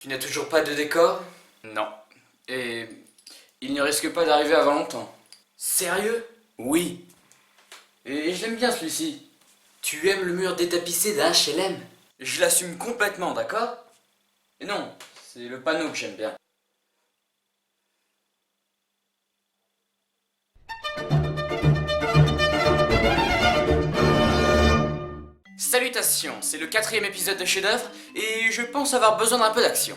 Tu n'as toujours pas de décor? Non. Et il ne risque pas d'arriver avant longtemps. Sérieux? Oui. Et je l'aime bien celui-ci. Tu aimes le mur détapissé d'un HLM? Je l'assume complètement, d'accord? Et non, c'est le panneau que j'aime bien. Salutations, c'est le 4e épisode de Chef-d'œuvre et je pense avoir besoin d'un peu d'action.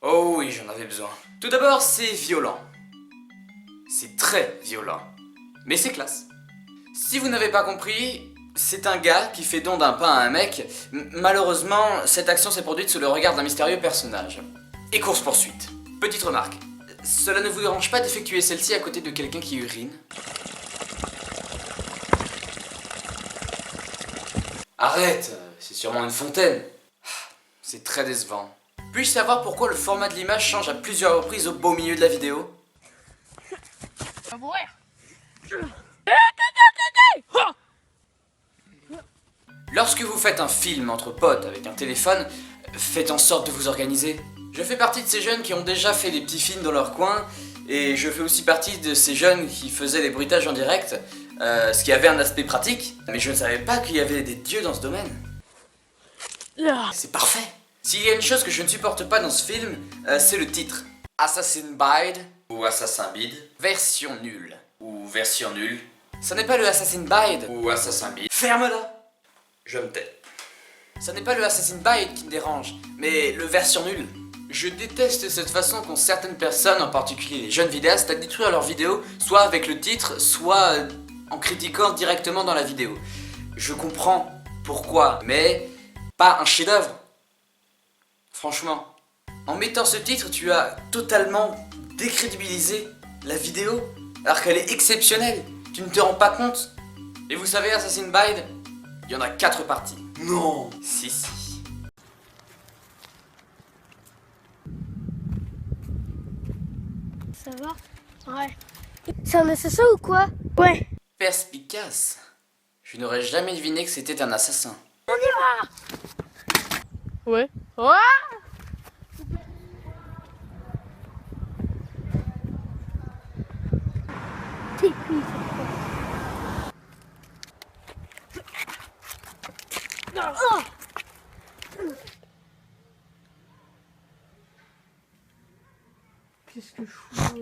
Oh oui, j'en avais besoin. Tout d'abord, c'est violent. C'est très violent. Mais c'est classe. Si vous n'avez pas compris, c'est un gars qui fait don d'un pain à un mec. Malheureusement, cette action s'est produite sous le regard d'un mystérieux personnage. Et course-poursuite. Petite remarque. Cela ne vous dérange pas d'effectuer celle-ci à côté de quelqu'un qui urine? Arrête, c'est sûrement une fontaine. C'est très décevant. Puis-je savoir pourquoi le format de l'image change à plusieurs reprises au beau milieu de la vidéo? Lorsque vous faites un film entre potes avec un téléphone, faites en sorte de vous organiser. Je fais partie de ces jeunes qui ont déjà fait des petits films dans leur coin, et je fais aussi partie de ces jeunes qui faisaient des bruitages en direct, ce qui avait un aspect pratique, mais je ne savais pas qu'il y avait des dieux dans ce domaine. C'est parfait. S'il y a une chose que je ne supporte pas dans ce film, c'est le titre. Assassin's Bide ou Assassin Bide, version nulle ou version nulle. Ce n'est pas le Assassin's Bide ou Assassin Bide. Ferme-la. Je me tais. Ce n'est pas le Assassin's Bide qui me dérange, mais le version nulle. Je déteste cette façon qu'ont certaines personnes, en particulier les jeunes vidéastes, à détruire leurs vidéos, soit avec le titre, soit en critiquant directement dans la vidéo. Je comprends pourquoi, mais pas un chef-d'œuvre. Franchement, en mettant ce titre, tu as totalement décrédibilisé la vidéo, alors qu'elle est exceptionnelle. Tu ne te rends pas compte? Et vous savez, Assassin's Bide, il y en a 4 parties. Non. Si. Ça va? Ouais. C'est un assassin ou quoi? Ouais. Perspicace. Je n'aurais jamais deviné que c'était un assassin. On y va! Ouais. Ouah! T'es cuit. Oh! Qu'est-ce que je fous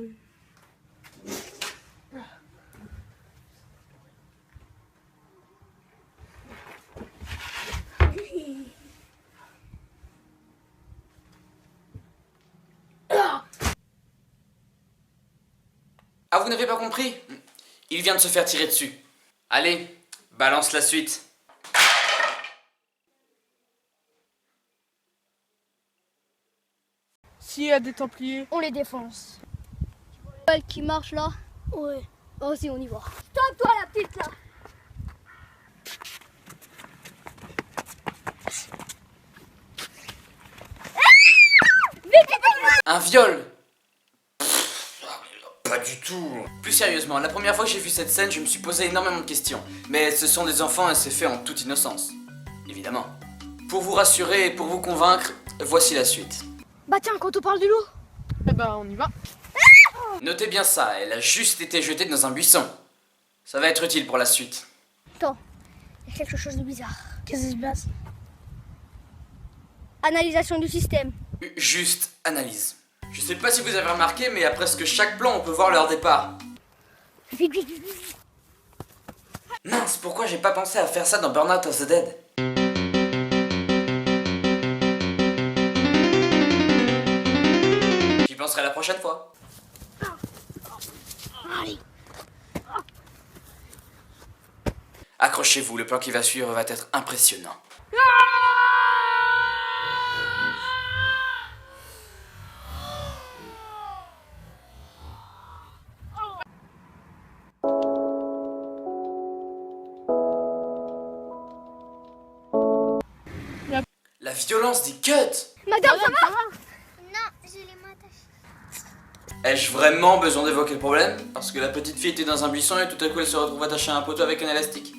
là? Ah, vous n'avez pas compris? Il vient de se faire tirer dessus. Allez, balance la suite. S'il y a des Templiers. On les défonce. Elle qui marche là? Ouais. Vas-y, on y va. Stop toi la petite là! Un viol? Pas du tout. Plus sérieusement, la première fois que j'ai vu cette scène, je me suis posé énormément de questions. Mais ce sont des enfants et c'est fait en toute innocence. Évidemment. Pour vous rassurer et pour vous convaincre, voici la suite. Bah tiens, quand on parle du loup. Eh ben, on y va. Notez bien ça, elle a juste été jetée dans un buisson. Ça va être utile pour la suite. Attends, il y a quelque chose de bizarre. Qu'est-ce qui se passe? Analysation du système. Juste analyse. Je sais pas si vous avez remarqué, mais à presque chaque plan, on peut voir leur départ. Vite, vite, vite, vite. Mince, pourquoi j'ai pas pensé à faire ça dans Burnout of the Dead? penserai la prochaine fois. Allez. Accrochez-vous, le plan qui va suivre va être impressionnant. La violence des cuts! Madame, ça va? Non, j'ai les mains attachées. Ai-je vraiment besoin d'évoquer le problème? Parce que la petite fille était dans un buisson et tout à coup elle se retrouve attachée à un poteau avec un élastique?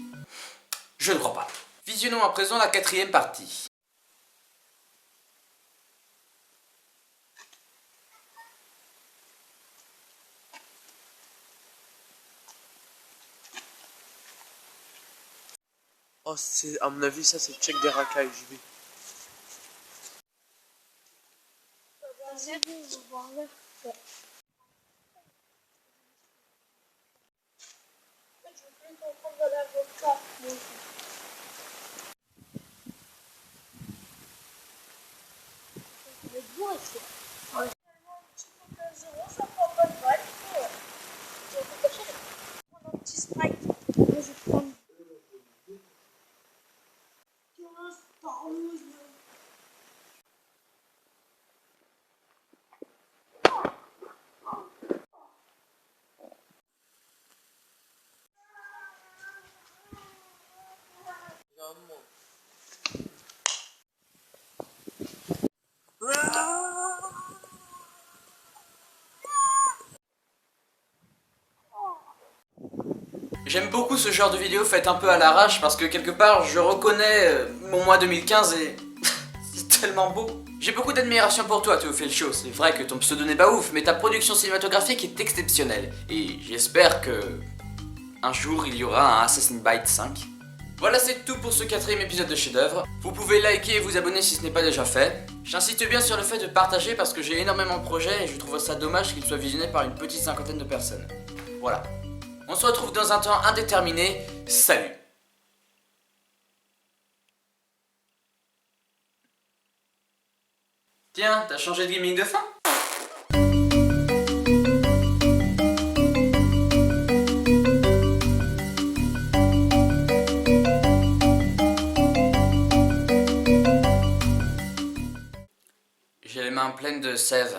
Je ne crois pas. Visionnons à présent la 4e partie. Oh, c'est, à mon avis, ça c'est le check des racailles, j'y vais. J'aime beaucoup ce genre de vidéo faite un peu à l'arrache parce que quelque part je reconnais mon moi 2015 et c'est tellement beau. J'ai beaucoup d'admiration pour toi Théophile Chaud, c'est vrai que ton pseudo n'est pas ouf mais ta production cinématographique est exceptionnelle et j'espère que un jour il y aura un Assassin's Creed 5. Voilà, c'est tout pour ce 4e épisode de chef-d'œuvre. Vous pouvez liker et vous abonner si ce n'est pas déjà fait. J'insiste bien sur le fait de partager parce que j'ai énormément de projets et je trouve ça dommage qu'il soit visionné par une petite cinquantaine de personnes. Voilà. On se retrouve dans un temps indéterminé. Salut! Tiens, t'as changé de gaming de fin? J'ai les mains pleines de sève.